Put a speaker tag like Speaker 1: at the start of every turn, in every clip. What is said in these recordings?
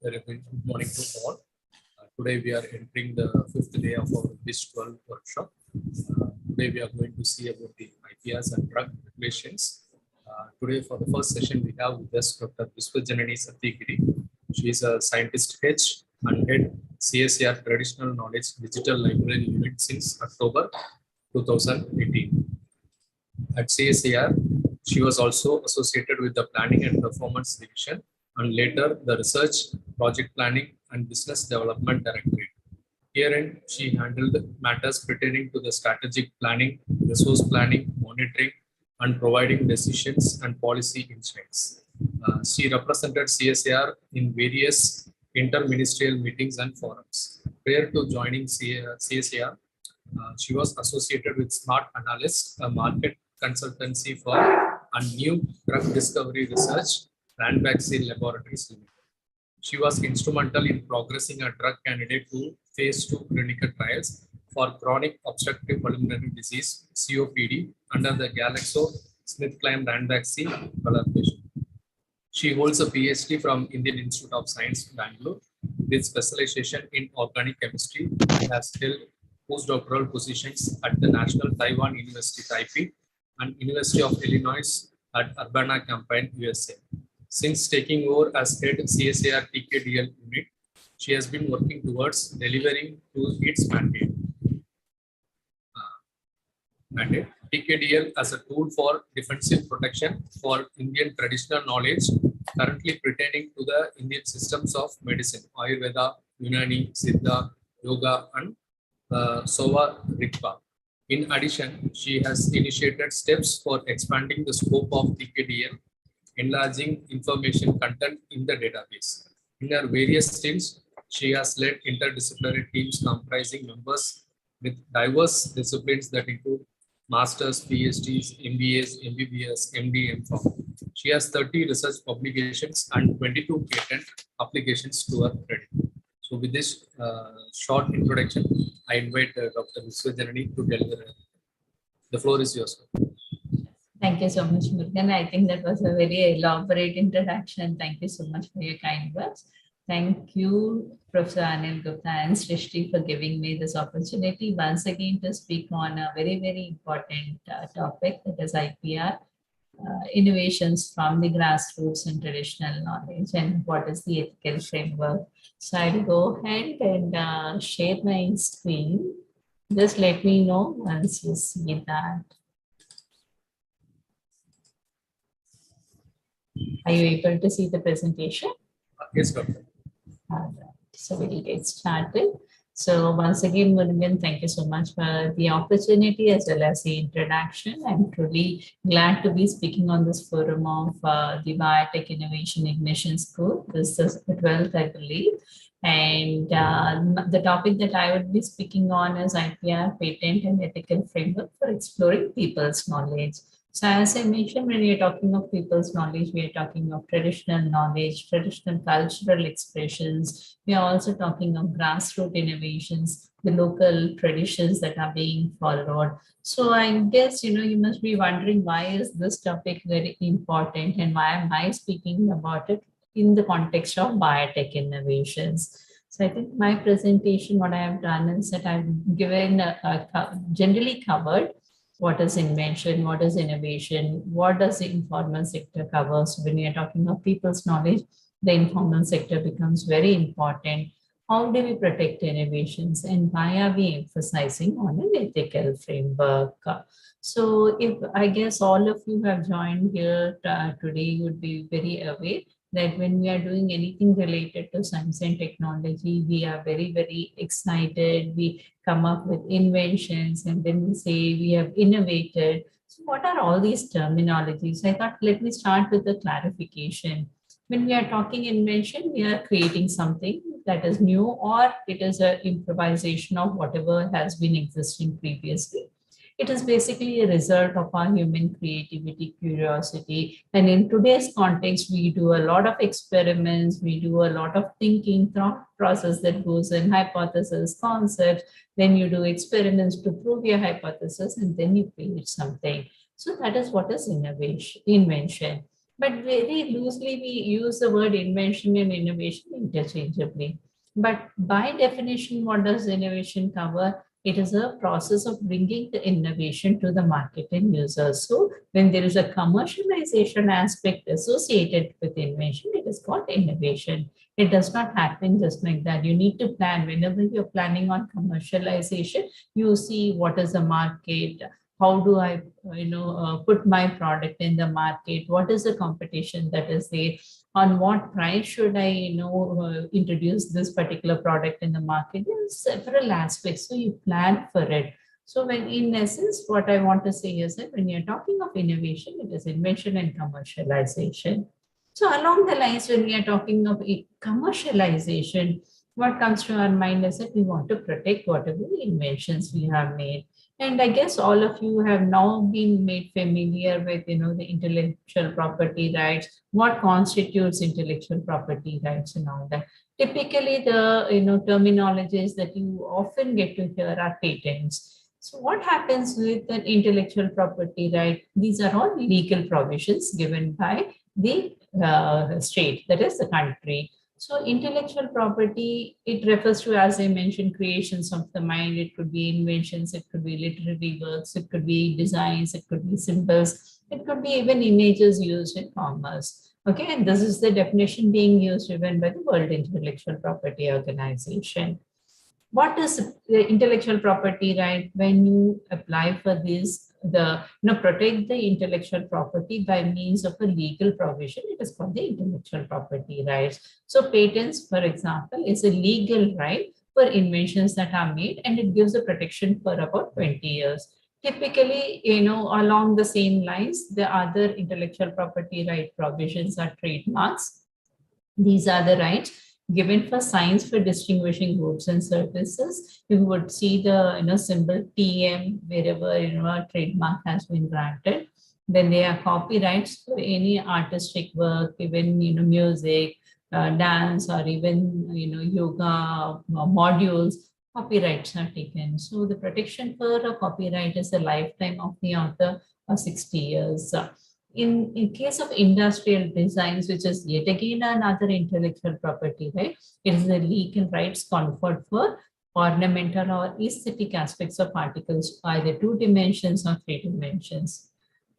Speaker 1: Very good morning to all. Today we are entering the fifth day of our BIIS 12 workshop. Today we are going to see about the IPRs and drug regulations. Today for the first session we have with us Dr. Viswajanani Satyagiri. She is a scientist H and head CSAR Traditional Knowledge Digital Library Unit since October 2018. At CSAR, she was also associated with the Planning and Performance Division and later the Research, Project Planning and Business Development Directorate. Herein, she handled matters pertaining to the strategic planning, resource planning, monitoring, and providing decisions and policy insights. She represented CSAR in various interministerial meetings and forums. Prior to joining CSAR, she was associated with Smart Analyst, a market consultancy for a new drug discovery research, Ranbaxy Laboratories Limited. She was instrumental in progressing a drug candidate to phase 2 clinical trials for chronic obstructive pulmonary disease, COPD, under the GalaxoSmithKline Ranbaxy collaboration. She holds a PhD from Indian Institute of Science, Bangalore, with specialization in organic chemistry and has held postdoctoral positions at the National Taiwan University, Taipei, and University of Illinois at Urbana-Champaign, USA. Since taking over as head CSAR TKDL unit, she has been working towards delivering to its mandate. TKDL as a tool for defensive protection for Indian traditional knowledge currently pertaining to the Indian systems of medicine, Ayurveda, Unani, Siddha, Yoga, and Sova Rigpa. In addition, she has initiated steps for expanding the scope of TKDL, enlarging information content in the database. In her various stints, she has led interdisciplinary teams comprising members with diverse disciplines that include Masters, PhDs, MBAs, MBBS, MD, MPharm. She has 30 research publications and 22 patent applications to her credit. So with this short introduction, I invite Dr. Viswajanani to deliver. The floor is yours.
Speaker 2: Thank you so much, Murugan. I think that was a very elaborate introduction. Thank you so much for your kind words. Thank you, Professor Anil Gupta and Srishti, for giving me this opportunity once again to speak on a very, very important topic, that is IPR, innovations from the grassroots and traditional knowledge, and what is the ethical framework. So I'll go ahead and share my screen. Just let me know once you see that. Are you able to see the presentation?
Speaker 1: Yes, Doctor.
Speaker 2: All right. So we'll get started. So once again, Murugan, thank you so much for the opportunity as well as the introduction. I'm truly glad to be speaking on this forum of the Biotech Innovation Ignition School. This is the 12th, I believe. And the topic that I would be speaking on is IPR, Patent and Ethical Framework for Exploring People's Knowledge. So as I mentioned, when we are talking of people's knowledge, we are talking of traditional knowledge, traditional cultural expressions. We are also talking of grassroots innovations, the local traditions that are being followed. So I guess, you must be wondering, why is this topic very important and why am I speaking about it in the context of biotech innovations? So I think my presentation, what I have done is that I've given generally covered what is invention, what is innovation, what does the informal sector cover. So when we are talking of people's knowledge, the informal sector becomes very important. How do we protect innovations and why are we emphasizing on an ethical framework? So if I guess all of you have joined here today, you would be very aware that when we are doing anything related to science and technology, we are very, very excited. We come up with inventions and then we say we have innovated. So what are all these terminologies? I thought, let me start with the clarification. When we are talking invention, we are creating something that is new, or it is an improvisation of whatever has been existing previously. It is basically a result of our human creativity, curiosity. And in today's context, we do a lot of experiments, we do a lot of thinking process that goes in hypothesis, concepts, then you do experiments to prove your hypothesis, and then you create something. So that is what is invention. But very loosely we use the word invention and innovation interchangeably. But by definition, what does innovation cover? It is a process of bringing the innovation to the market and users. So when there is a commercialization aspect associated with invention, it is called innovation. It does not happen just like that. You need to plan. Whenever you're planning on commercialization, you see what is the market, how do I put my product in the market, what is the competition that is there, on what price should I introduce this particular product in the market. There are several aspects, so you plan for it. So when in essence what I want to say is that when you're talking of innovation, it is invention and commercialization. So along the lines, when we are talking of commercialization, what comes to our mind is that we want to protect whatever inventions we have made. And I guess all of you have now been made familiar with, the intellectual property rights, what constitutes intellectual property rights and all that. Typically, the, terminologies that you often get to hear are patents. So what happens with an intellectual property right? These are all legal provisions given by the state, that is the country. So intellectual property, it refers to, as I mentioned, creations of the mind. It could be inventions, it could be literary works, it could be designs, it could be symbols, it could be even images used in commerce. Okay, and this is the definition being used even by the World Intellectual Property Organization. What is the intellectual property right? When you apply for this, the protect the intellectual property by means of a legal provision, it is called the intellectual property rights. So patents, for example, is a legal right for inventions that are made, and it gives a protection for about 20 years. Typically, along the same lines, the other intellectual property right provisions are trademarks. These are the rights given for signs for distinguishing goods and services. You would see the symbol TM wherever a trademark has been granted. Then there are copyrights for any artistic work, even music, dance, or even yoga modules. Copyrights are taken. So the protection for a copyright is the lifetime of the author, or 60 years. In case of industrial designs, which is yet again another intellectual property, right? It is the legal rights conferred for ornamental or aesthetic aspects of articles, either 2 dimensions or 3 dimensions.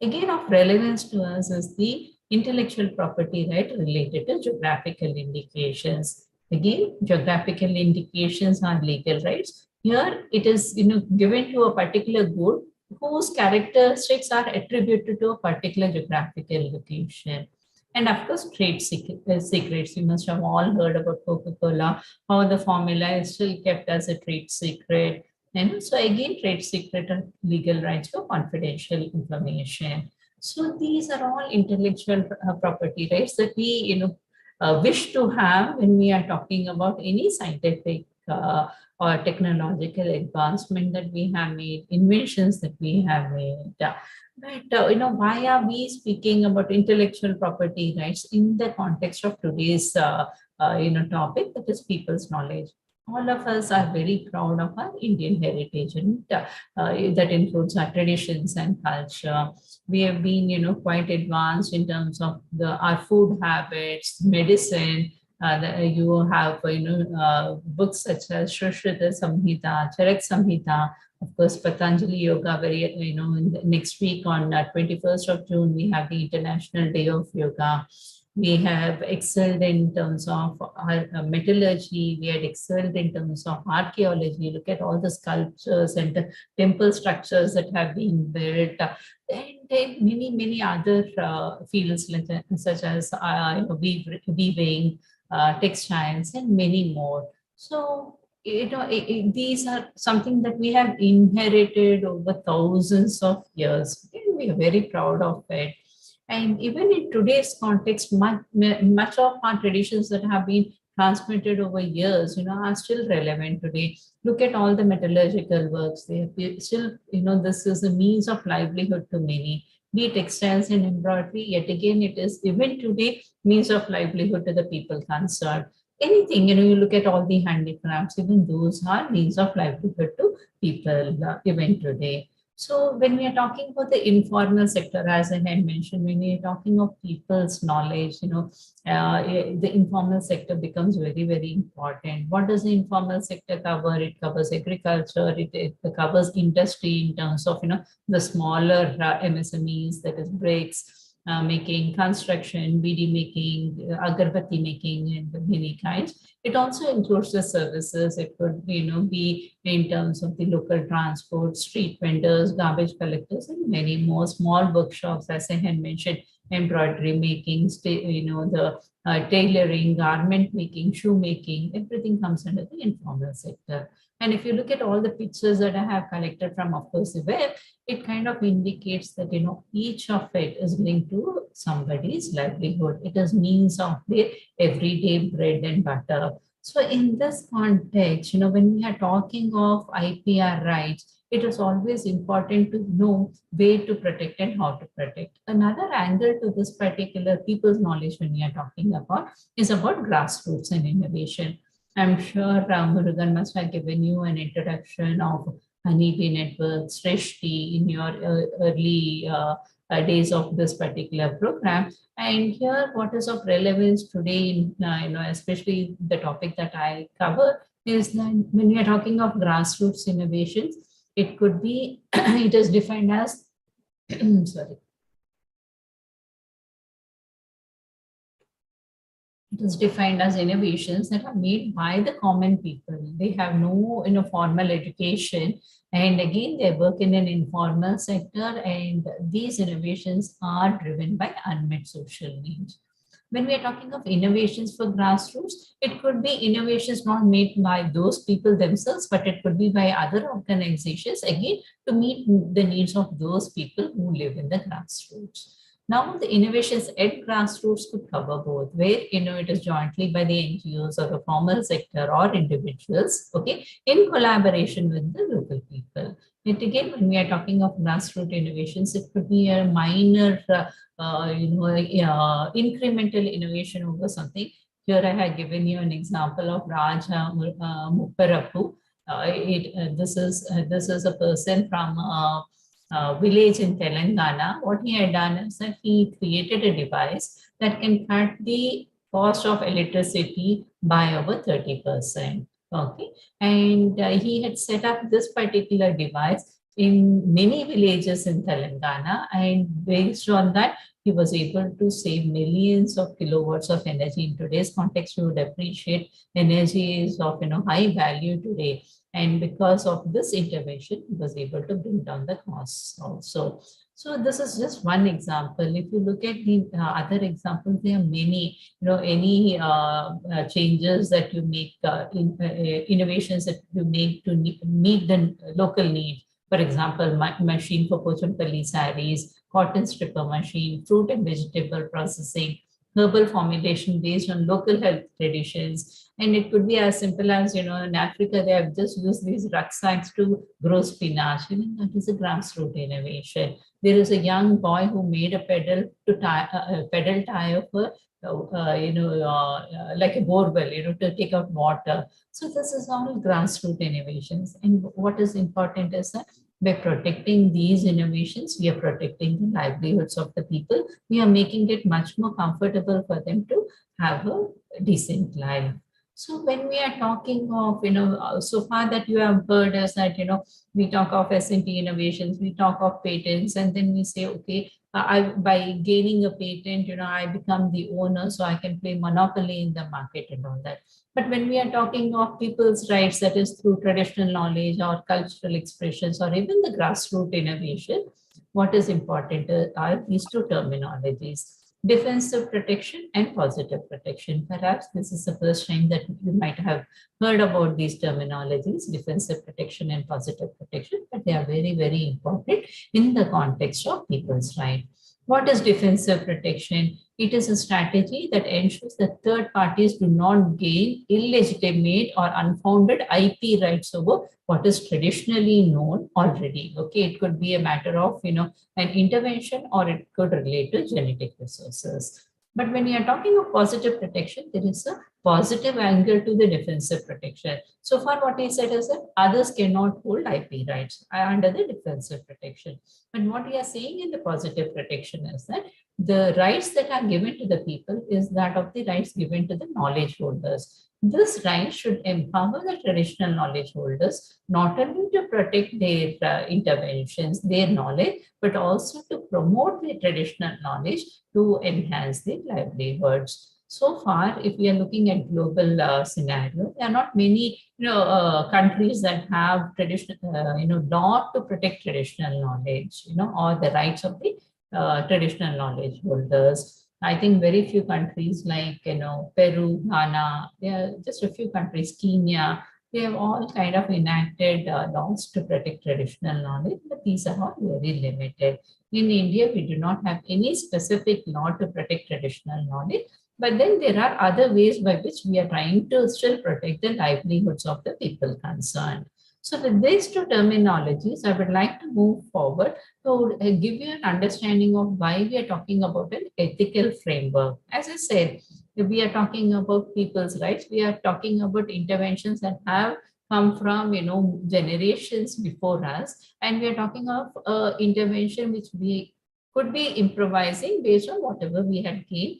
Speaker 2: Again, of relevance to us is the intellectual property right related to geographical indications. Again, geographical indications are legal rights. Here, it is given to a particular good whose characteristics are attributed to a particular geographical location. And of course, trade secrets. You must have all heard about Coca-Cola, how the formula is still kept as a trade secret. And so again, trade secret and legal rights for confidential information. So these are all intellectual property rights that we, wish to have when we are talking about any scientific or technological advancement that we have made, inventions that we have made. But why are we speaking about intellectual property rights in the context of today's topic, that is people's knowledge? All of us are very proud of our Indian heritage, and that includes our traditions and culture. We have been, quite advanced in terms of our food habits, medicine. You have books such as Shrishruta Samhita, Charak Samhita, of course Patanjali Yoga. Very in the next week on 21st of June we have the International Day of Yoga. We have excelled in terms of our metallurgy. We had excelled in terms of archaeology. Look at all the sculptures and the temple structures that have been built. And many other fields such as weaving, textiles, and many more. So, these are something that we have inherited over thousands of years. And we are very proud of it. And even in today's context, much of our traditions that have been transmitted over years, are still relevant today. Look at all the metallurgical works. They have still, this is a means of livelihood to many. Be it textiles and embroidery, yet again, it is even today means of livelihood to the people concerned. Anything, you look at all the handicrafts, even those are means of livelihood to people even today. So when we are talking about the informal sector, as I had mentioned, when we are talking of people's knowledge, the informal sector becomes very, very important. What does the informal sector cover? It covers agriculture, it covers industry in terms of, the smaller MSMEs, that is bricks, making, construction, BD making, agarbatti making, and many kinds. It also includes the services. It could, be in terms of the local transport, street vendors, garbage collectors, and many more small workshops, as I had mentioned, embroidery making, the tailoring, garment making, shoe making, everything comes under the informal sector. And if you look at all the pictures that I have collected from, of course, the web, it kind of indicates that, each of it is linked to somebody's livelihood. It is means of their everyday bread and butter. So in this context, when we are talking of IPR rights, it is always important to know where to protect and how to protect. Another angle to this particular people's knowledge when we are talking about is about grassroots and innovation. I'm sure Murugan must have given you an introduction of honeybee networks, fresh tea in your early days of this particular program. And here, what is of relevance today, especially the topic that I cover, is that when we are talking of grassroots innovations, it could be, it is defined as, sorry, it is defined as innovations that are made by the common people. They have no, formal education, and again, they work in an informal sector, and these innovations are driven by unmet social needs. When we are talking of innovations for grassroots, it could be innovations not made by those people themselves, but it could be by other organizations, again, to meet the needs of those people who live in the grassroots. Now, the innovations at grassroots could cover both, where, it is jointly by the NGOs or the formal sector or individuals, okay, in collaboration with the local people. And again, when we are talking of grassroots innovations, it could be a minor incremental innovation over something. Here I have given you an example of Raja Mupparapu. This is a person from village in Telangana. What he had done is that he created a device that can cut the cost of electricity by over 30%. Okay, and he had set up this particular device in many villages in Telangana, and based on that, he was able to save millions of kilowatts of energy. In today's context, you would appreciate energy is of high value today. And because of this intervention, he was able to bring down the costs also. So this is just one example. If you look at the other examples, there are many, any changes that you make, innovations that you make to meet the local need. For example, machine for Pochampalli sarees, cotton stripper machine, fruit and vegetable processing, herbal formulation based on local health traditions. And it could be as simple as, in Africa, they have just used these rucksacks to grow spinach. That is a grassroots innovation. There is a young boy who made a pedal tire for, like a borewell, to take out water. So this is all grassroots innovations. And what is important is that by protecting these innovations, we are protecting the livelihoods of the people. We are making it much more comfortable for them to have a decent life. So when we are talking of, so far that you have heard us that, we talk of S&T innovations, we talk of patents, and then we say, okay, by gaining a patent, I become the owner, so I can play monopoly in the market and all that. But when we are talking of people's rights, that is through traditional knowledge or cultural expressions or even the grassroots innovation, what is important are these two terminologies: defensive protection and positive protection. Perhaps this is the first time that you might have heard about these terminologies, defensive protection and positive protection, but they are very, very important in the context of people's right. What is defensive protection? It is a strategy that ensures that third parties do not gain illegitimate or unfounded IP rights over what is traditionally known already. Okay, it could be a matter of, an intervention, or it could relate to genetic resources. But when we are talking of positive protection, there is a positive angle to the defensive protection. So far, what he said is that others cannot hold IP rights under the defensive protection. But what we are saying in the positive protection is that the rights that are given to the people is that of the rights given to the knowledge holders. This right should empower the traditional knowledge holders not only to protect their interventions, their knowledge, but also to promote the traditional knowledge to enhance their livelihoods. So far, if we are looking at global scenario, there are not many countries that have traditional law to protect traditional knowledge, or the rights of the traditional knowledge holders. I think very few countries like, Peru, Ghana, there are just a few countries, Kenya, they have all kind of enacted laws to protect traditional knowledge, but these are all very limited. In India, we do not have any specific law to protect traditional knowledge, but then there are other ways by which we are trying to still protect the livelihoods of the people concerned. So with these two terminologies, I would like to move forward to give you an understanding of why we are talking about an ethical framework. As I said, if we are talking about people's rights, we are talking about interventions that have come from generations before us, and we are talking of intervention which we could be improvising based on whatever we had gained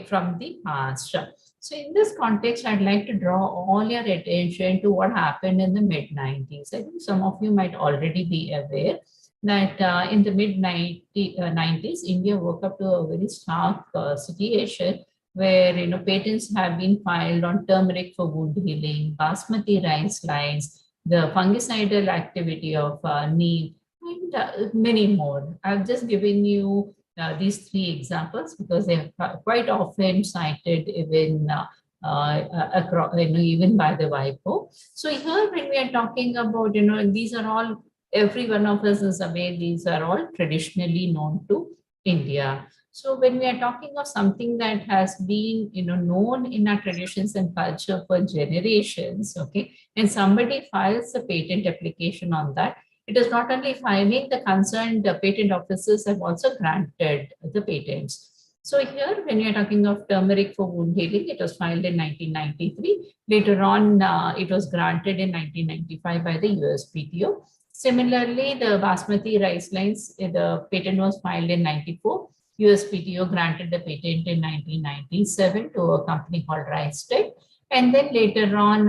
Speaker 2: from the past. So in this context, I'd like to draw all your attention to what happened in the mid-90s. I think some of you might already be aware that in the mid-90s, India woke up to a very stark situation where patents have been filed on turmeric for wound healing, basmati rice lines, the fungicidal activity of neem, and many more. I've just given you these three examples because they are quite often cited even across, even by the WIPO. So here, when we are talking about, these are all, every one of us is aware, these are all traditionally known to India. So when we are talking of something that has been, known in our traditions and culture for generations, okay, and somebody files a patent application on that, it is not only filing, the concerned patent officers have also granted the patents. So here, when you're talking of turmeric for wound healing, it was filed in 1993. Later on, it was granted in 1995 by the USPTO. Similarly, the basmati rice lines, the patent was filed in 94. USPTO granted the patent in 1997 to a company called Rice Tech. And then later on,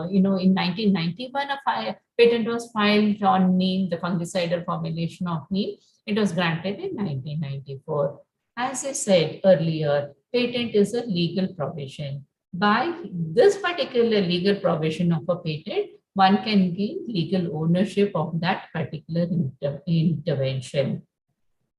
Speaker 2: in 1991, a patent was filed on neem, the fungicidal formulation of neem. It was granted in 1994. As I said earlier, patent is a legal provision. By this particular legal provision of a patent, one can gain legal ownership of that particular intervention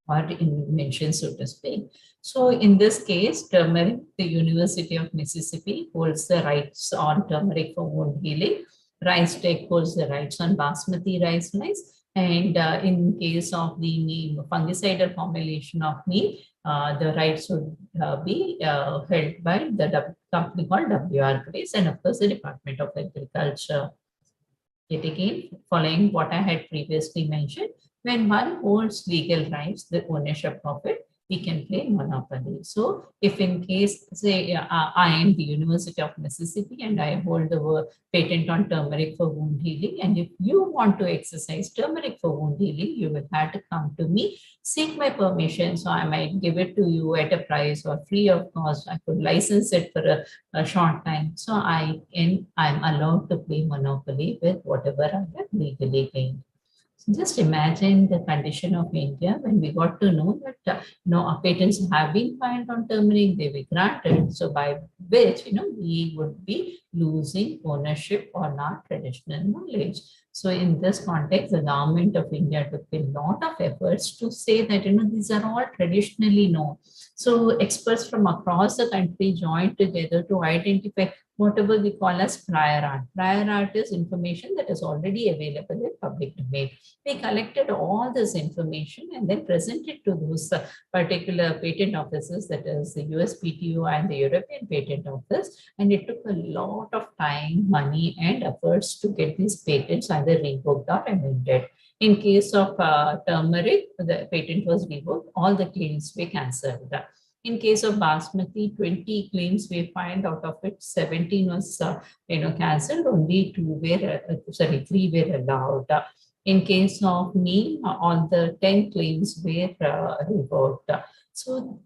Speaker 2: or invention, so to speak. So in this case, turmeric, the University of Mississippi holds the rights on turmeric for wound healing. Rice Tech holds the rights on basmati rice lines. And in case of the neem, fungicidal formulation of neem, the rights would be held by the company called WR Grace and of course the Department of Agriculture. Yet again, following what I had previously mentioned, when one holds legal rights, the ownership of it, we can claim monopoly. So if in case, say, I am the University of Mississippi and I hold the patent on turmeric for wound healing, and if you want to exercise turmeric for wound healing, you will have to come to me, seek my permission, so I might give it to you at a price or free of cost. I could license it for a short time. So I'm allowed to play monopoly with whatever I have legally gained. Just imagine the condition of India when we got to know that our patents have been filed on turmeric, they were granted. So by which we would be losing ownership on our traditional knowledge. So in this context, the government of India took a lot of efforts to say that these are all traditionally known. So experts from across the country joined together to identify whatever we call as prior art. Prior art is information that is already available in public domain. They collected all this information and then presented to those particular patent offices, that is the USPTO and the European Patent Office. And it took a lot of time, money, and efforts to get these patents either revoked or amended. In case of turmeric, the patent was revoked, all the claims were cancelled. In case of Basmati, 20 claims we find, out of it 17 was cancelled, only 3 were allowed. In case of me, all the 10 claims were revoked. So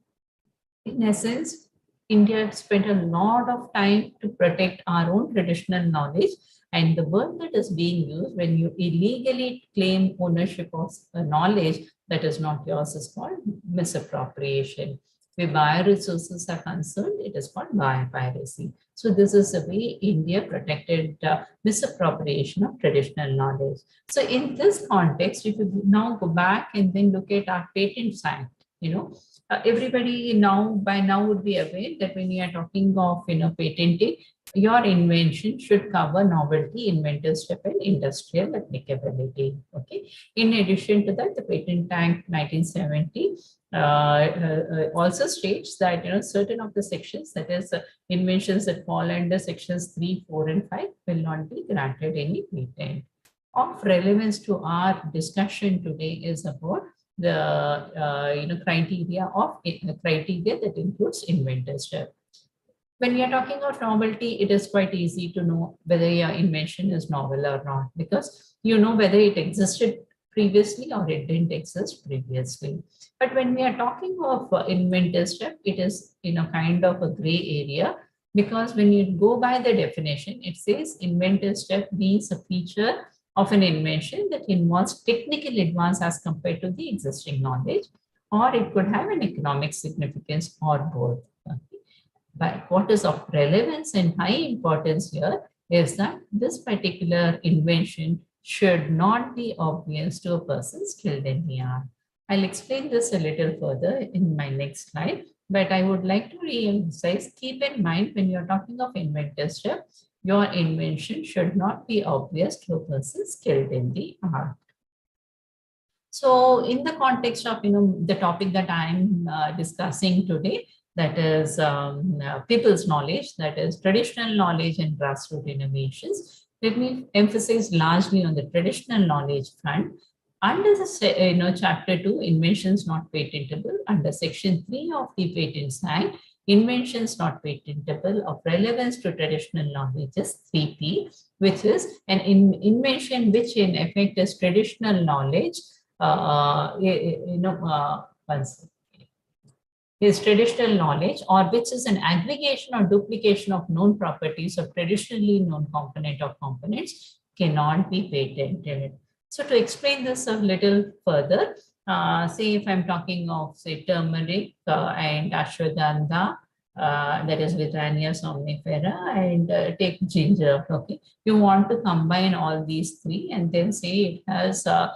Speaker 2: in essence, India spent a lot of time to protect our own traditional knowledge. And the word that is being used when you illegally claim ownership of knowledge that is not yours is called misappropriation. Where bioresources are concerned, it is called biopiracy. So this is the way India protected misappropriation of traditional knowledge. So in this context, if you now go back and then look at our Patents Act, everybody by now would be aware that when you are talking of patenting, your invention should cover novelty, inventive step, and industrial applicability. Okay. In addition to that, the Patent Act 1970 also states that certain of the sections, that is inventions that fall under sections 3, 4, and 5 will not be granted any patent. Of relevance to our discussion today is about the criteria that includes inventorship. When we are talking of novelty, it is quite easy to know whether your invention is novel or not, because you know whether it existed previously or it didn't exist previously. But when we are talking of inventorship, it is kind of a gray area, because when you go by the definition, it says inventorship means a feature of an invention that involves technical advance as compared to the existing knowledge, or it could have an economic significance, or both. But what is of relevance and high importance here is that this particular invention should not be obvious to a person skilled in the art. I'll explain this a little further in my next slide, but I would like to re-emphasize, keep in mind when you're talking of inventorship, your invention should not be obvious to a person skilled in the art. So in the context of the topic that I'm discussing today, that is people's knowledge, that is traditional knowledge and grassroots innovations, let me emphasize largely on the traditional knowledge front. Under the chapter 2, inventions not patentable, under section 3 of the Patents Act, inventions not patentable of relevance to traditional knowledge is 3P, which is an invention which in effect is traditional knowledge, is traditional knowledge, or which is an aggregation or duplication of known properties of traditionally known component or components, cannot be patented. So to explain this a little further, say if I'm talking of say turmeric and ashwagandha, that is Withania somnifera, and take ginger. Okay, you want to combine all these three and then say it has a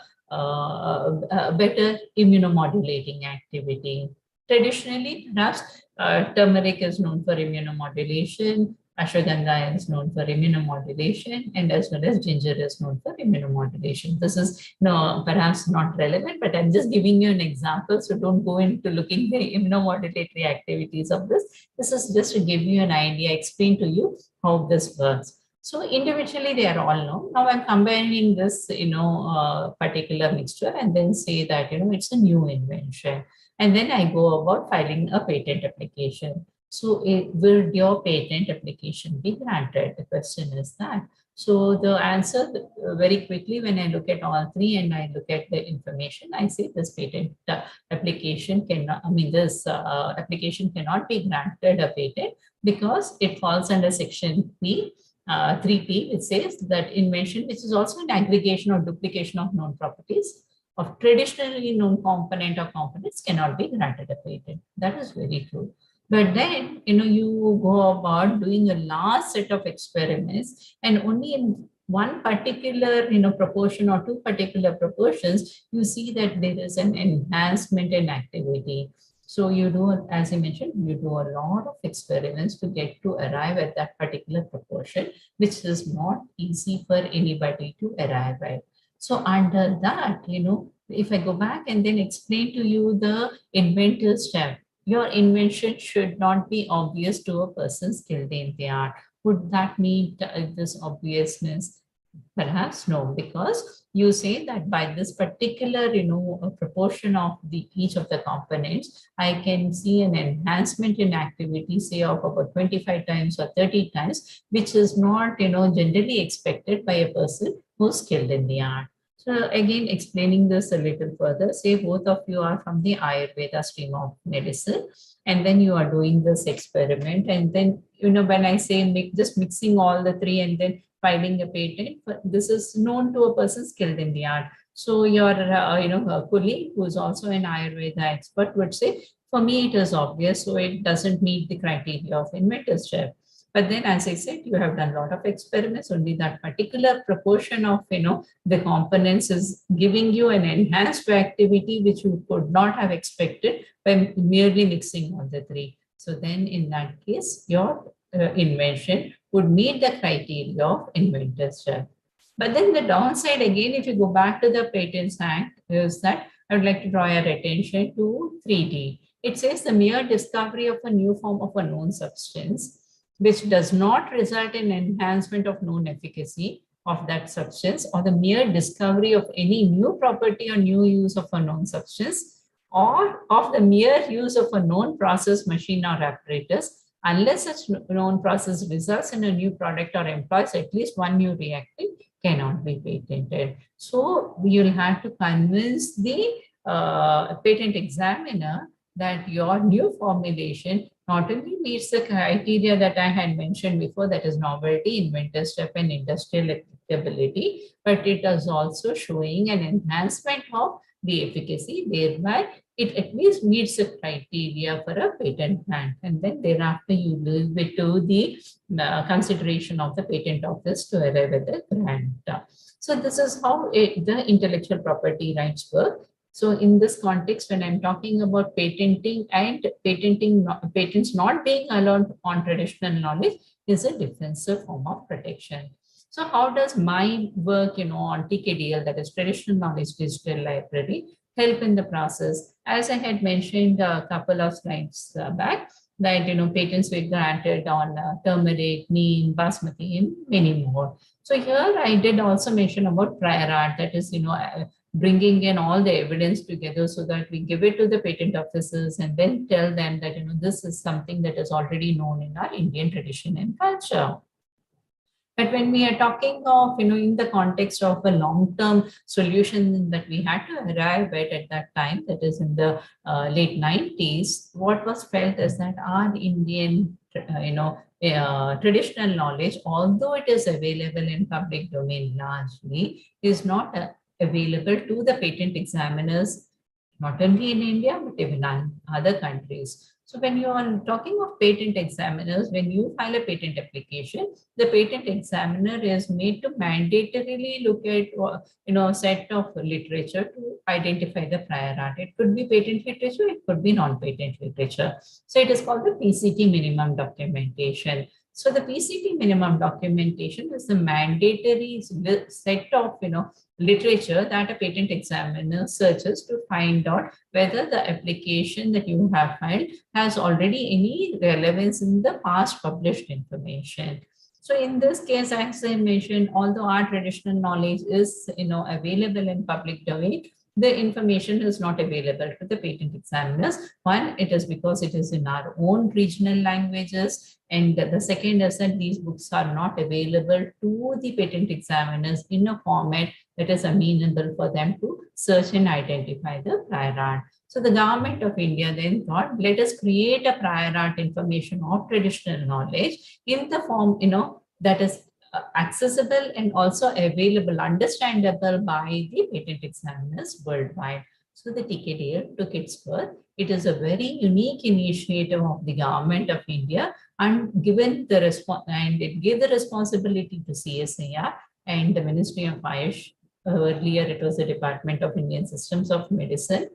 Speaker 2: better immunomodulating activity. Traditionally, perhaps turmeric is known for immunomodulation, ashwagandha is known for immunomodulation, and as well as ginger is known for immunomodulation. This is perhaps not relevant, but I'm just giving you an example. So don't go into looking the immunomodulatory activities of this. This is just to give you an idea, explain to you how this works. So individually, they are all known. Now I'm combining this, particular mixture and then say that, it's a new invention. And then I go about filing a patent application. So will your patent application be granted? The question is that. So the answer very quickly, when I look at all three and I look at the information, I say this patent application cannot, this application cannot be granted a patent because it falls under section P. 3P, it says that invention, which is also an aggregation or duplication of known properties of traditionally known component or components, cannot be granted a patent. That is very true. But then, you go about doing a large set of experiments, and only in one particular, proportion or two particular proportions, you see that there is an enhancement in activity. So you do, as I mentioned, you do a lot of experiments to get to arrive at that particular proportion, which is not easy for anybody to arrive at. So under that, if I go back and then explain to you the inventor step, your invention should not be obvious to a person skilled in the art. Would that meet this obviousness? Perhaps no, because you say that by this particular, proportion of the each of the components, I can see an enhancement in activity, say of about 25 times or 30 times, which is not, generally expected by a person who's skilled in the art. So again, explaining this a little further, say both of you are from the Ayurveda stream of medicine, and then you are doing this experiment, and then, when I say just mixing all the three and then filing a patent, but this is known to a person skilled in the art. So your, a colleague who is also an Ayurveda expert would say, for me, it is obvious, so it doesn't meet the criteria of inventorship. But then, as I said, you have done a lot of experiments. Only that particular proportion of, the components is giving you an enhanced activity which you could not have expected by merely mixing all the three. So then, in that case, your invention would meet the criteria of inventorship. But then the downside, again, if you go back to the Patents Act, is that I would like to draw your attention to 3D. It says the mere discovery of a new form of a known substance, which does not result in enhancement of known efficacy of that substance, or the mere discovery of any new property or new use of a known substance, or of the mere use of a known process, machine, or apparatus, unless such known process results in a new product or employs at least one new reactant, cannot be patented. So you'll have to convince the patent examiner that your new formulation not only meets the criteria that I had mentioned before, that is novelty, inventorship, and industrial applicability, but it is also showing an enhancement of the efficacy, thereby it at least meets the criteria for a patent grant. And then thereafter you leave it to the consideration of the patent office to arrive at the grant. So this is how the intellectual property rights work. So in this context, when I'm talking about patenting and patents not being allowed on traditional knowledge is a defensive form of protection. So how does my work, on TKDL, that is Traditional Knowledge Digital Library, help in the process? As I had mentioned a couple of slides back, that, patents were granted on turmeric, neem, basmati, and many more. So here I did also mention about prior art, that is, bringing in all the evidence together so that we give it to the patent officers and then tell them that, this is something that is already known in our Indian tradition and culture. But when we are talking of, in the context of a long-term solution that we had to arrive at that time, that is in the late 90s, what was felt is that our Indian, traditional knowledge, although it is available in public domain largely, is not available to the patent examiners, not only in India, but even in other countries. So when you are talking of patent examiners, when you file a patent application, the patent examiner is made to mandatorily look at, a set of literature to identify the prior art. It could be patent literature, it could be non-patent literature. So it is called the PCT minimum documentation. So the PCT minimum documentation is the mandatory set of, literature that a patent examiner searches to find out whether the application that you have filed has already any relevance in the past published information. So in this case, as I mentioned, although our traditional knowledge is, available in public domain, the information is not available to the patent examiners. One, it is because it is in our own regional languages. And the second is that these books are not available to the patent examiners in a format that is amenable for them to search and identify the prior art. So the government of India then thought, let us create a prior art information of traditional knowledge in the form, that is accessible and also available, understandable by the patent examiners worldwide. So the TKDL took its birth. It is a very unique initiative of the government of India, and given the and it gave the responsibility to CSIR and the Ministry of BIIS. Earlier, it was the Department of Indian Systems of Medicine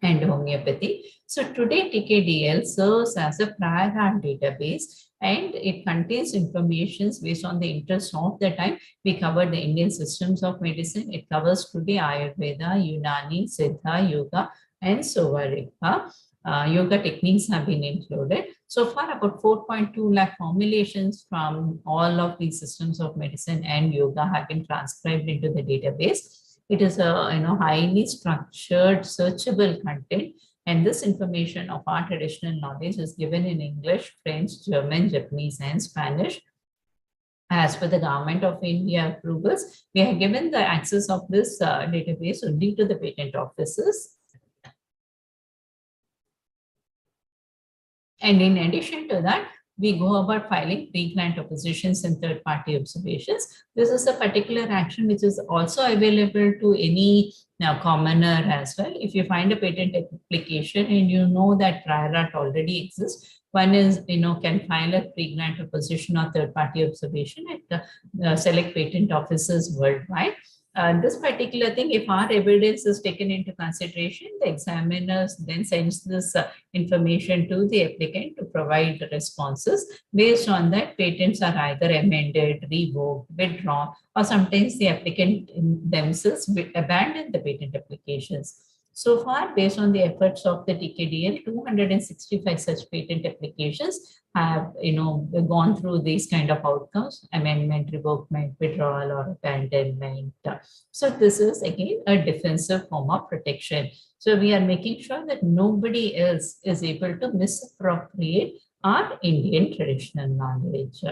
Speaker 2: and Homeopathy. So today, TKDL serves as a prior art database, and it contains information based on the interest of the time. We covered the Indian systems of medicine. It covers today Ayurveda, Unani, Siddha, Yoga, and Sovarika. yoga techniques have been included. So far, about 4.2 lakh formulations from all of these systems of medicine and yoga have been transcribed into the database. It is a highly structured, searchable content, and this information of our traditional knowledge is given in English, French, German, Japanese, and Spanish. As per the Government of India approvals, we have given the access of this database only to the patent offices. And in addition to that, we go about filing pre-grant oppositions and third-party observations. This is a particular action which is also available to any commoner as well. If you find a patent application and you know that prior art already exists, one is, can file a pre-grant opposition or third-party observation at the select patent offices worldwide. This particular thing, if our evidence is taken into consideration, the examiners then sends this information to the applicant to provide the responses. Based on that, patents are either amended, revoked, withdrawn, or sometimes the applicant themselves abandon the patent applications. So far, based on the efforts of the TKDL, 265 such patent applications have gone through these kind of outcomes: amendment, revokement, withdrawal, or abandonment. So this is again a defensive form of protection. So we are making sure that nobody else is able to misappropriate our Indian traditional knowledge.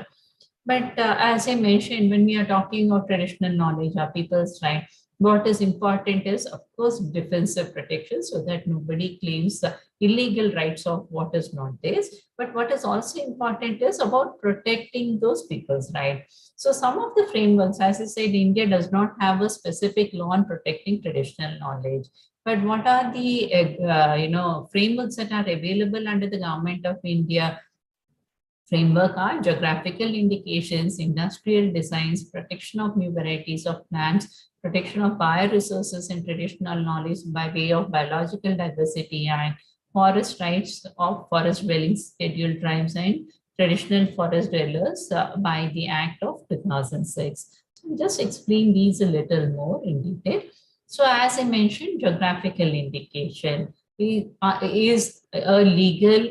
Speaker 2: But as I mentioned, when we are talking of traditional knowledge, our people's right, what is important is, of course, defensive protection so that nobody claims the illegal rights of what is not theirs. But what is also important is about protecting those people's rights. So some of the frameworks, as I said, India does not have a specific law on protecting traditional knowledge. But what are the frameworks that are available under the Government of India? Framework are geographical indications, industrial designs, protection of new varieties of plants, protection of bioresources and traditional knowledge by way of Biological Diversity Act, forest rights of forest dwelling scheduled tribes and traditional forest dwellers by the Act of 2006. So I'll just explain these a little more in detail. So as I mentioned, geographical indication is a legal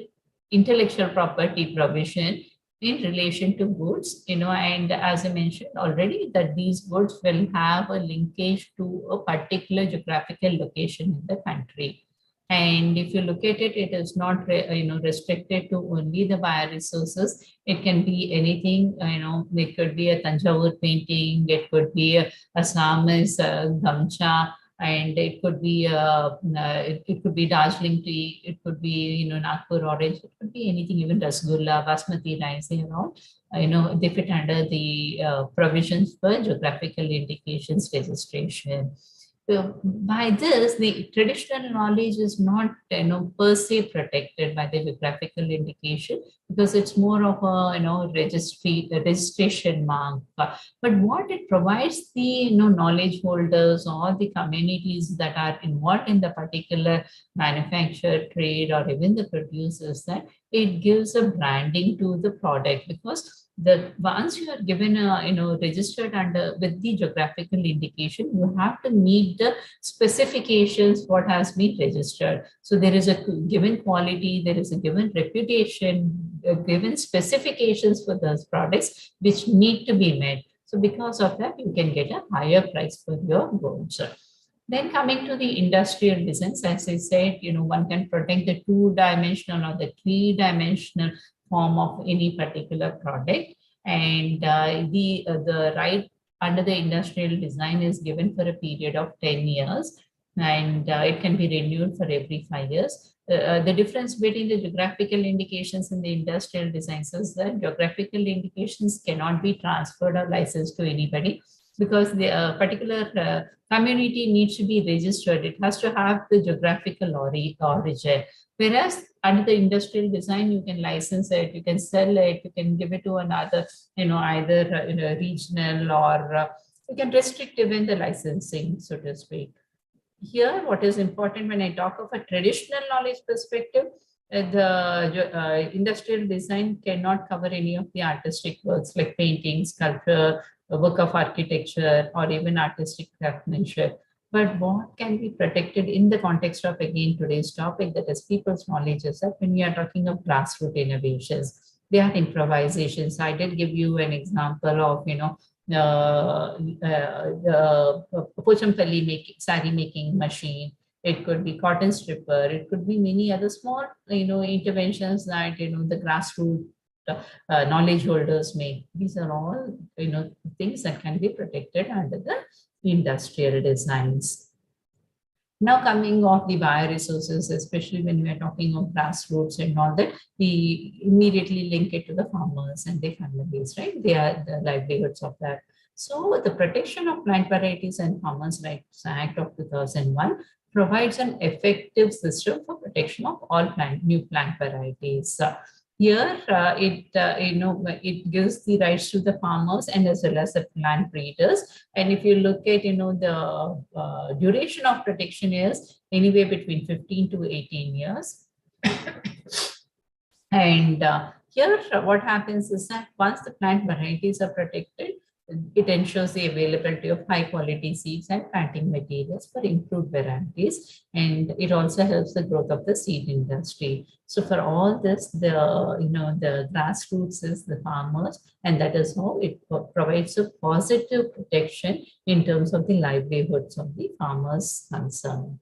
Speaker 2: intellectual property provision in relation to goods, and as I mentioned already, that these goods will have a linkage to a particular geographical location in the country. And if you look at it, it is not restricted to only the bioresources. It can be anything. It could be a Tanjavur painting. It could be a Assamese gamcha, and it could be it could be Darjeeling tea, it could be Nagpur orange, it could be anything, even rasgulla, basmati rice, they fit under the provisions for geographical indications registration. So by this, the traditional knowledge is not per se protected by the geographical indication, because it's more of a registration mark. But what it provides the knowledge holders or the communities that are involved in the particular manufacture, trade, or even the producers, that it gives a branding to the product, because once you are given a registered under with the geographical indication, you have to meet the specifications what has been registered. So there is a given quality, there is a given reputation, given specifications for those products which need to be met. So because of that, you can get a higher price for your goods. Then coming to the industrial designs, as I said, one can protect the two-dimensional or the three-dimensional form of any particular product, and the right under the industrial design is given for a period of 10 years, and it can be renewed for every 5 years. The difference between the geographical indications and the industrial designs is that geographical indications cannot be transferred or licensed to anybody, because the particular community needs to be registered. It has to have the geographical origin. Whereas under the industrial design, you can license it, you can sell it, you can give it to another, either regional, or you can restrict even the licensing, so to speak. Here, what is important when I talk of a traditional knowledge perspective, the industrial design cannot cover any of the artistic works like painting, sculpture, a work of architecture, or even artistic craftsmanship. But what can be protected in the context of, again, today's topic, that is people's knowledge, is that when we are talking of grassroots innovations, they are improvisations. I did give you an example of, the Pochampalli making, sari making machine. It could be cotton stripper. It could be many other small, interventions that, the grassroots knowledge holders make. These are all, things that can be protected under the industrial designs. Now, coming off the bioresources, especially when we are talking of grassroots and all that, we immediately link it to the farmers and their families, right? They are the livelihoods of that. So the Protection of Plant Varieties and Farmers' Rights Act of 2001 provides an effective system for protection of all new plant varieties. Here, it gives the rights to the farmers and as well as the plant breeders. And if you look at, the duration of protection is anywhere between 15 to 18 years. And here, what happens is that once the plant varieties are protected, it ensures the availability of high quality seeds and planting materials for improved varieties. And it also helps the growth of the seed industry. So for all this, the grassroots is the farmers, and that is how it provides a positive protection in terms of the livelihoods of the farmers concerned.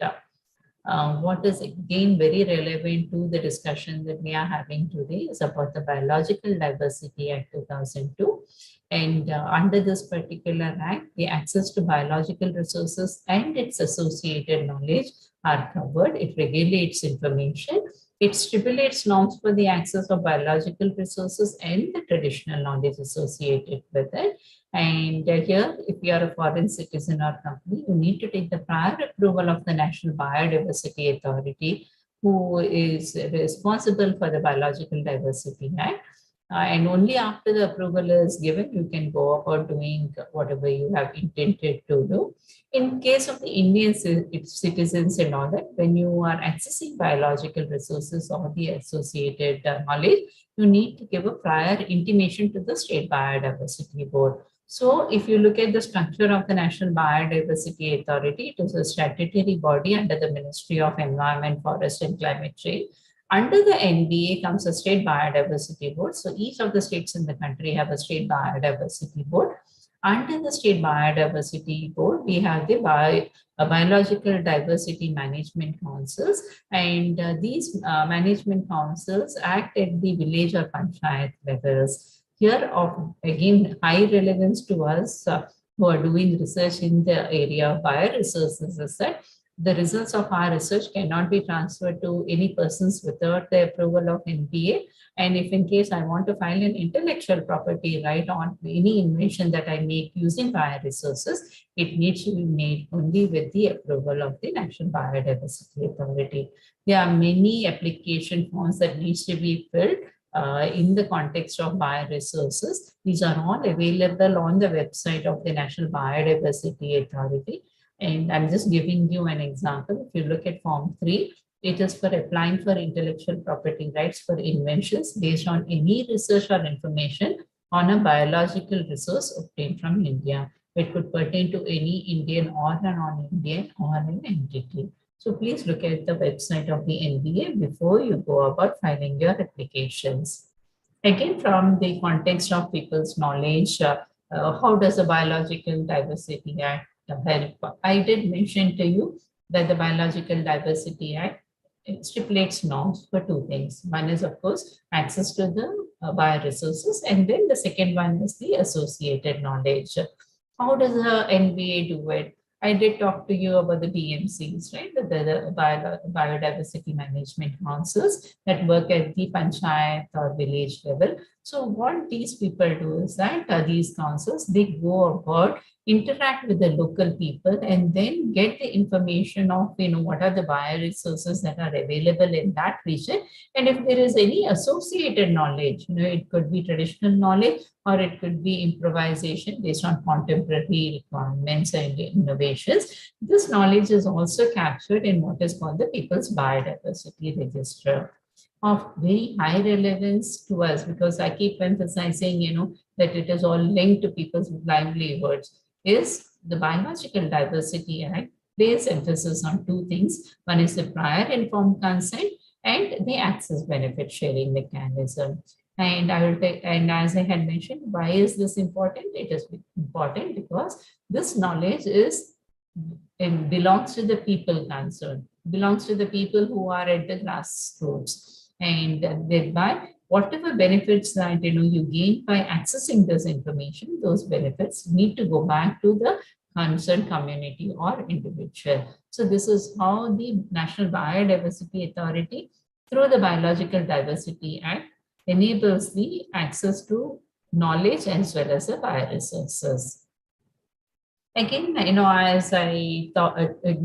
Speaker 2: What is again very relevant to the discussion that we are having today is about the Biological Diversity Act 2002. And under this particular act, the access to biological resources and its associated knowledge are covered. It regulates information. It stipulates norms for the access of biological resources and the traditional knowledge associated with it. And here, if you are a foreign citizen or company, you need to take the prior approval of the National Biodiversity Authority, who is responsible for the Biological Diversity Act. And only after the approval is given, you can go about doing whatever you have intended to do. In case of the Indian citizens and all that, when you are accessing biological resources or the associated knowledge, you need to give a prior intimation to the State Biodiversity Board. So if you look at the structure of the National Biodiversity Authority, it is a statutory body under the Ministry of Environment, Forest and Climate Change. Under the NBA comes a State Biodiversity Board. So each of the states in the country have a State Biodiversity Board. Under the State Biodiversity Board, we have the Biological Diversity Management Councils. And these management councils act at the village or panchayat levels. Here, of again, high relevance to us who are doing research in the area of bioresources is that the results of our research cannot be transferred to any persons without the approval of NBA. And if in case I want to file an intellectual property right on any invention that I make using bioresources, it needs to be made only with the approval of the National Biodiversity Authority. There are many application forms that needs to be filled in the context of bioresources. These are all available on the website of the National Biodiversity Authority. And I'm just giving you an example. If you look at Form 3, it is for applying for intellectual property rights for inventions based on any research or information on a biological resource obtained from India. It could pertain to any Indian or a non-Indian or an entity. So please look at the website of the NBA before you go about filing your applications. Again, from the context of people's knowledge, how does the Biological Diversity Act help? I did mention to you that the Biological Diversity Act stipulates norms for two things. One is, of course, access to the bioresources, and then the second one is the associated knowledge. How does the NBA do it? I did talk to you about the BMCs, right? The biodiversity management councils that work at the panchayat or village level. So what these people do is that these councils, they go about, interact with the local people, and then get the information of, what are the bioresources that are available in that region. And if there is any associated knowledge, it could be traditional knowledge or it could be improvisation based on contemporary requirements and innovations. This knowledge is also captured in what is called the People's Biodiversity Register, of very high relevance to us, because I keep emphasizing, that it is all linked to people's livelihoods, is the Biological Diversity Act place emphasis on two things. One is the prior informed consent and the access benefit sharing mechanism. And I will take, and as I had mentioned, why is this important? It is important because this knowledge is it belongs to the people concerned, belongs to the people who are at the grassroots, and thereby whatever benefits that you gain by accessing this information, those benefits need to go back to the concerned community or individual. So this is how the National Biodiversity Authority, through the Biological Diversity Act, enables the access to knowledge as well as the bioresources. Again, as I thought,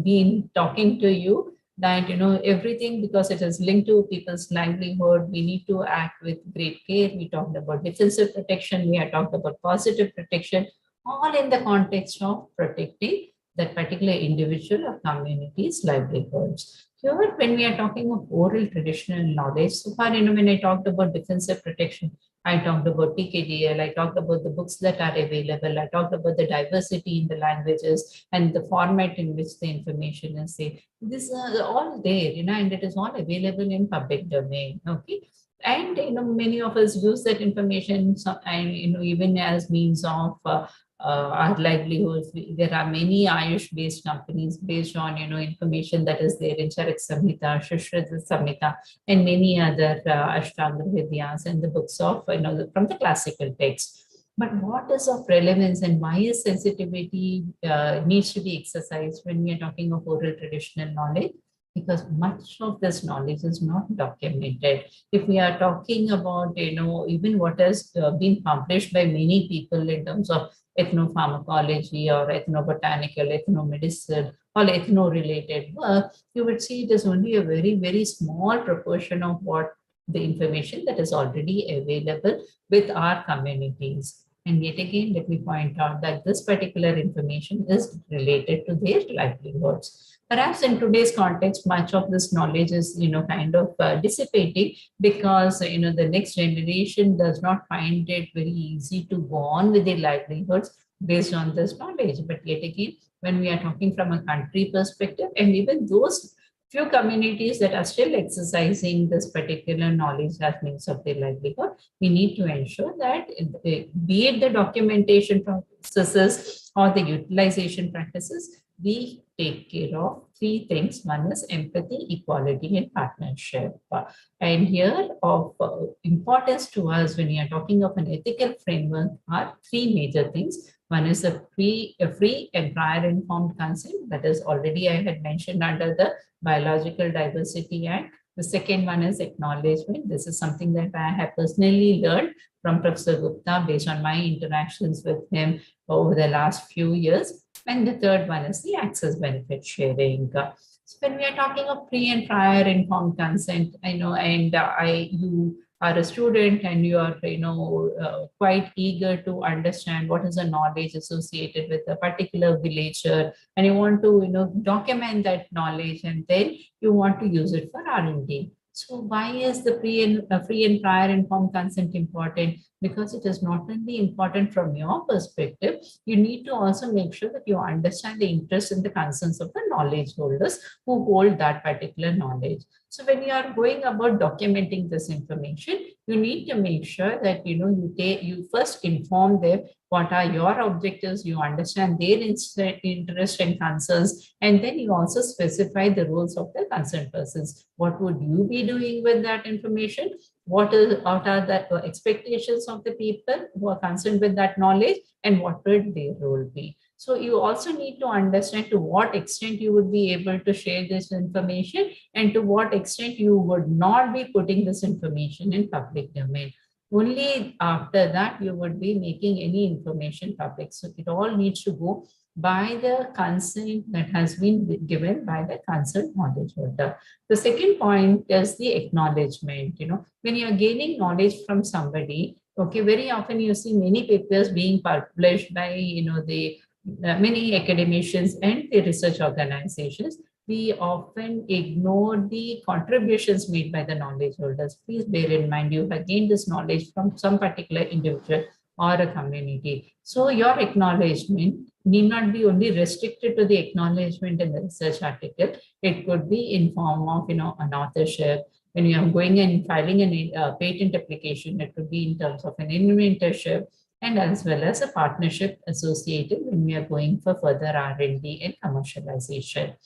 Speaker 2: been talking to you, that everything, because it is linked to people's livelihood, we need to act with great care. We talked about defensive protection, we have talked about positive protection, all in the context of protecting that particular individual or community's livelihoods. Here, when we are talking of oral traditional knowledge, so far, when I talked about defensive protection, I talked about TKDL, I talked about the books that are available, I talked about the diversity in the languages and the format in which the information is there. This is all there, and it is all available in public domain, okay? And, many of us use that information, and, even as means of our livelihoods. There are many Ayush-based companies based on, information that is there in Charak Samhita, Shushruta Samhita, and many other Ashtanga Vidyas and the books of, from the classical text. But what is of relevance and why is sensitivity needs to be exercised when we are talking of oral traditional knowledge? Because much of this knowledge is not documented. If we are talking about, even what has been published by many people in terms of ethnopharmacology or ethnobotanical, ethnomedicine, or ethno-related work, you would see it is only a very, very small proportion of what the information that is already available with our communities. And yet again, let me point out that this particular information is related to their livelihoods. Perhaps in today's context, much of this knowledge is, kind of dissipating because, the next generation does not find it very easy to go on with their livelihoods based on this knowledge. But yet again, when we are talking from a country perspective, and even those few communities that are still exercising this particular knowledge as means of their livelihood, we need to ensure that, be it the documentation processes or the utilization practices, we take care of three things. One is empathy, equality, and partnership. And here of importance to us when we are talking of an ethical framework are three major things. One is a free and prior informed consent, that is already I had mentioned under the Biological Diversity Act. The second one is acknowledgement. This is something that I have personally learned from Professor Gupta based on my interactions with him over the last few years. And the third one is the access benefit sharing. So when we are talking of pre and prior informed consent, you are a student and you are, quite eager to understand what is the knowledge associated with a particular villager, and you want to, document that knowledge, and then you want to use it for R&D. So why is the free and prior informed consent important? Because it is not only important from your perspective, you need to also make sure that you understand the interests and the concerns of the knowledge holders who hold that particular knowledge. So when you are going about documenting this information, you need to make sure that you first inform them what are your objectives, you understand their interest and concerns, and then you also specify the roles of the concerned persons. What would you be doing with that information? What are the expectations of the people who are concerned with that knowledge, and what would their role be? So you also need to understand to what extent you would be able to share this information and to what extent you would not be putting this information in public domain. Only after that you would be making any information public. So it all needs to go by the consent that has been given by the concerned knowledge holder. The second point is the acknowledgement. When you are gaining knowledge from somebody, okay, very often you see many papers being published by the many academicians and the research organizations. We often ignore the contributions made by the knowledge holders. Please bear in mind, you have gained this knowledge from some particular individual or a community. So your acknowledgement need not be only restricted to the acknowledgement in the research article. It could be in form of, an authorship. When you are going and filing a patent application, it could be in terms of an inventorship, and as well as a partnership associated when we are going for further R&D and commercialization.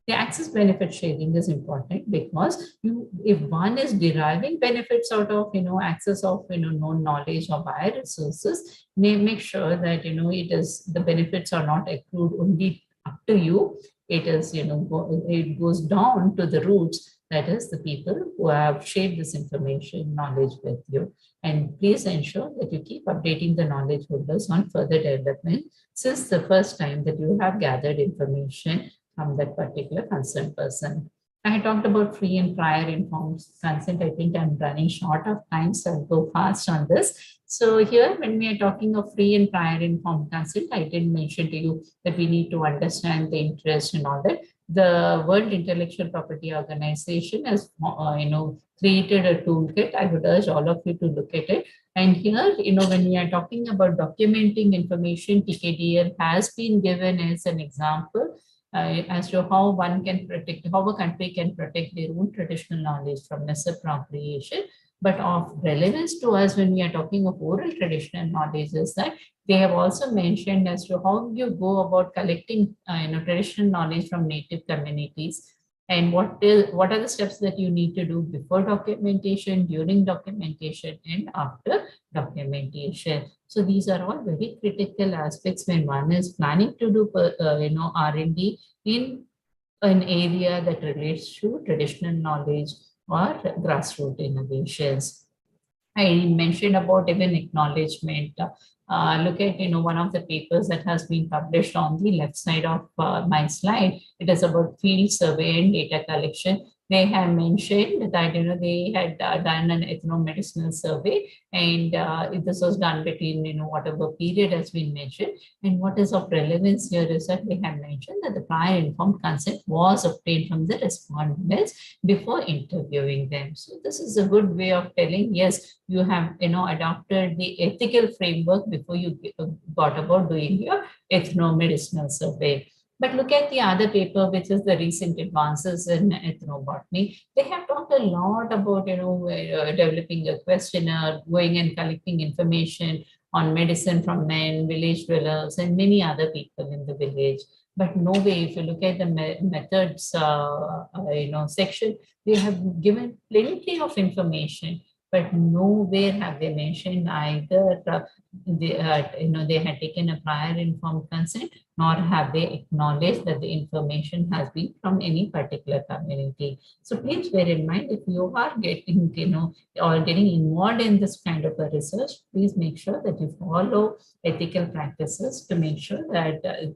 Speaker 2: The access benefit sharing is important because if one is deriving benefits out of, access of, known knowledge or bioresources, make sure that, the benefits are not accrued only up to you. It is, it goes down to the roots, that is the people who have shared this information, knowledge with you. And please ensure that you keep updating the knowledge holders on further development since the first time that you have gathered information from that particular concerned person. I had talked about free and prior informed consent. I think I'm running short of time, so I'll go fast on this. So here, when we are talking of free and prior informed consent, I did mention to you that we need to understand the interest and all that. The World Intellectual Property Organization has, created a toolkit. I would urge all of you to look at it. And here, when we are talking about documenting information, TKDL has been given as an example as to how one can protect, how a country can protect their own traditional knowledge from misappropriation. But of relevance to us when we are talking of oral traditional knowledge is that they have also mentioned as to how you go about collecting traditional knowledge from native communities, and what are the steps that you need to do before documentation, during documentation, and after documentation. So these are all very critical aspects when one is planning to do R&D in an area that relates to traditional knowledge or grassroots innovations. I mentioned about even acknowledgement. Look at one of the papers that has been published on the left side of my slide. It is about field survey and data collection. They have mentioned that they had done an ethnomedicinal survey, and this was done between whatever period has been mentioned. And what is of relevance here is that they have mentioned that the prior informed consent was obtained from the respondents before interviewing them. So this is a good way of telling, yes, you have adopted the ethical framework before you got about doing your ethnomedicinal survey. But look at the other paper, which is the recent advances in ethnobotany. They have talked a lot about developing a questionnaire, going and collecting information on medicine from men, village dwellers, and many other people in the village. But no way, if you look at the methods, section, they have given plenty of information, but nowhere have they mentioned either they had taken a prior informed consent, nor have they acknowledged that the information has been from any particular community. So please bear in mind, if you are getting, or getting involved in this kind of a research, please make sure that you follow ethical practices to make sure that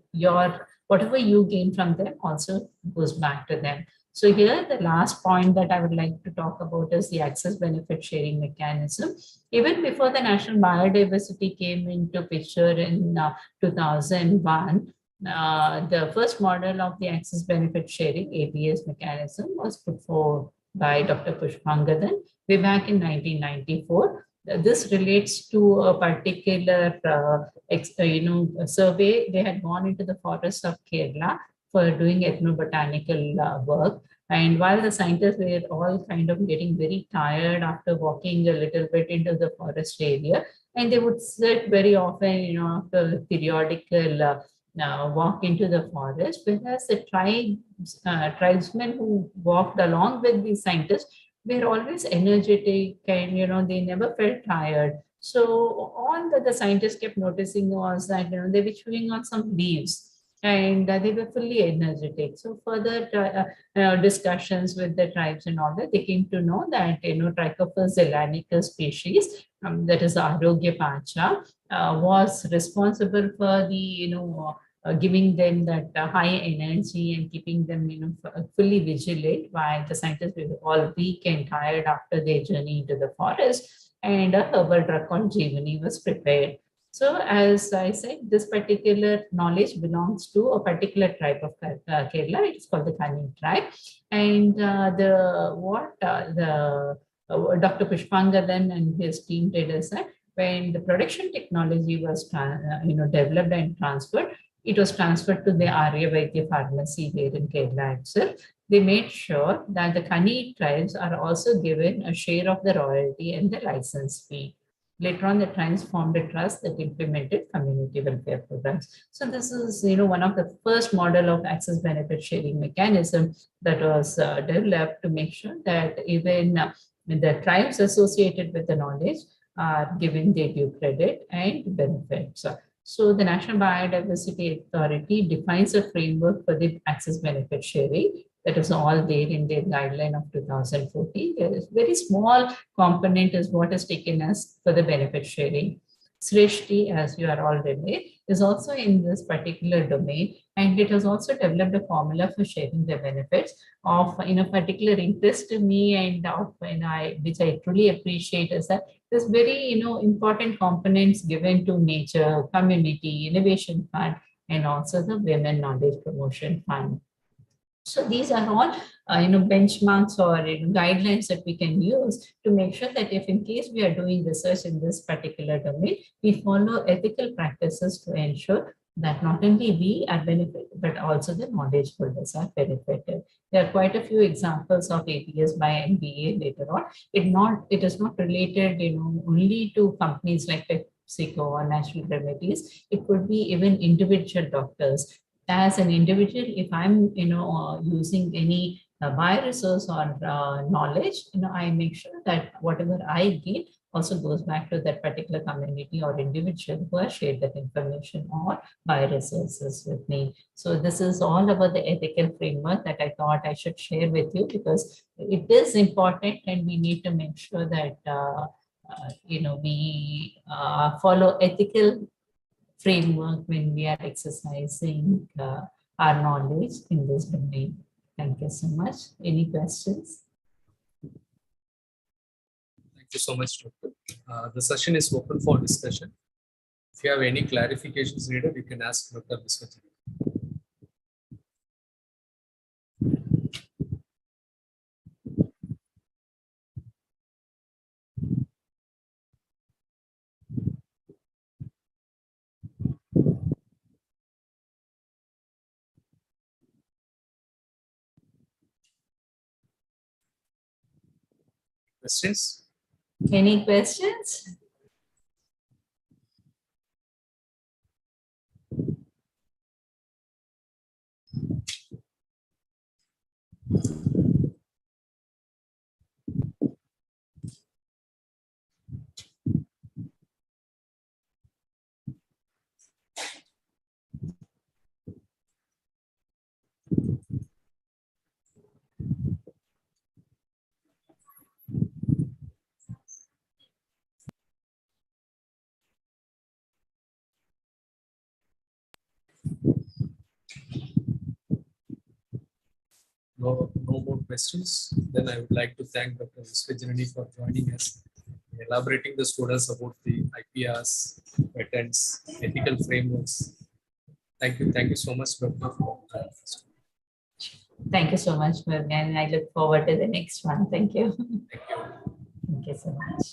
Speaker 2: whatever you gain from them also goes back to them. So here, the last point that I would like to talk about is the access benefit sharing mechanism. Even before the National Biodiversity came into picture in 2001, the first model of the access benefit sharing ABS mechanism was put forward by Dr. Pushpangadan way back in 1994. This relates to a particular survey. They had gone into the forests of Kerala for doing ethnobotanical work. And while the scientists were all kind of getting very tired after walking a little bit into the forest area, and they would sit very often, after periodical walk into the forest, whereas the tribesmen who walked along with the scientists were always energetic, and they never felt tired. So all that the scientists kept noticing was that they were chewing on some leaves, and they were fully energetic. So further discussions with the tribes and all that, they came to know that Trichophis zelanicus species, that is Arogya Pacha, was responsible for the giving them that high energy and keeping them fully vigilant, while the scientists were all weak and tired after their journey into the forest, and a herbal drug called Jeevani was prepared. So as I said, this particular knowledge belongs to a particular tribe of Kerala. It is called the Kani tribe. And Dr. Pushpangadan and his team did is that when the production technology was developed and transferred, it was transferred to the Arya Vaidya pharmacy here in Kerala itself. They made sure that the Kani tribes are also given a share of the royalty and the license fee. Later on, the tribes formed a trust that implemented community welfare programs. So this is, one of the first model of access benefit sharing mechanism that was developed to make sure that even the tribes associated with the knowledge are given their due credit and benefits. So the National Biodiversity Authority defines a framework for the access benefit sharing that is all there in their guideline of 2014. There is very small component is what is taken as for the benefit sharing. Srishti, as you are all aware, is also in this particular domain, and it has also developed a formula for sharing the benefits of particular interest to me, and which I truly appreciate is that there's very important components given to nature, community, innovation fund, and also the women knowledge promotion fund. So these are all, benchmarks or guidelines that we can use to make sure that if in case we are doing research in this particular domain, we follow ethical practices to ensure that not only we are benefited, but also the knowledge holders are benefited. There are quite a few examples of APS by MBA later on. It is not related, only to companies like PepsiCo or Natural Remedies. It could be even individual doctors. As an individual, if I'm using any bioresource or knowledge, I make sure that whatever I gain also goes back to that particular community or individual who has shared that information or bioresources with me. So this is all about the ethical framework that I thought I should share with you, because it is important and we need to make sure that we follow ethical framework when we are exercising our knowledge in this domain. Thank you so much. Any questions?
Speaker 1: Thank you so much, Dr. The session is open for discussion. If you have any clarifications needed, you can ask Dr. Viswajit. Questions?
Speaker 2: Any questions?
Speaker 1: No more questions. Then I would like to thank Dr. Viswajit for joining us, elaborating the students about the IPRs, patents, ethical frameworks. Thank you so much, Dr.
Speaker 2: Thank you so much, Murgan. I look forward to the next one. Thank you.
Speaker 1: Thank you.
Speaker 2: Thank you so much.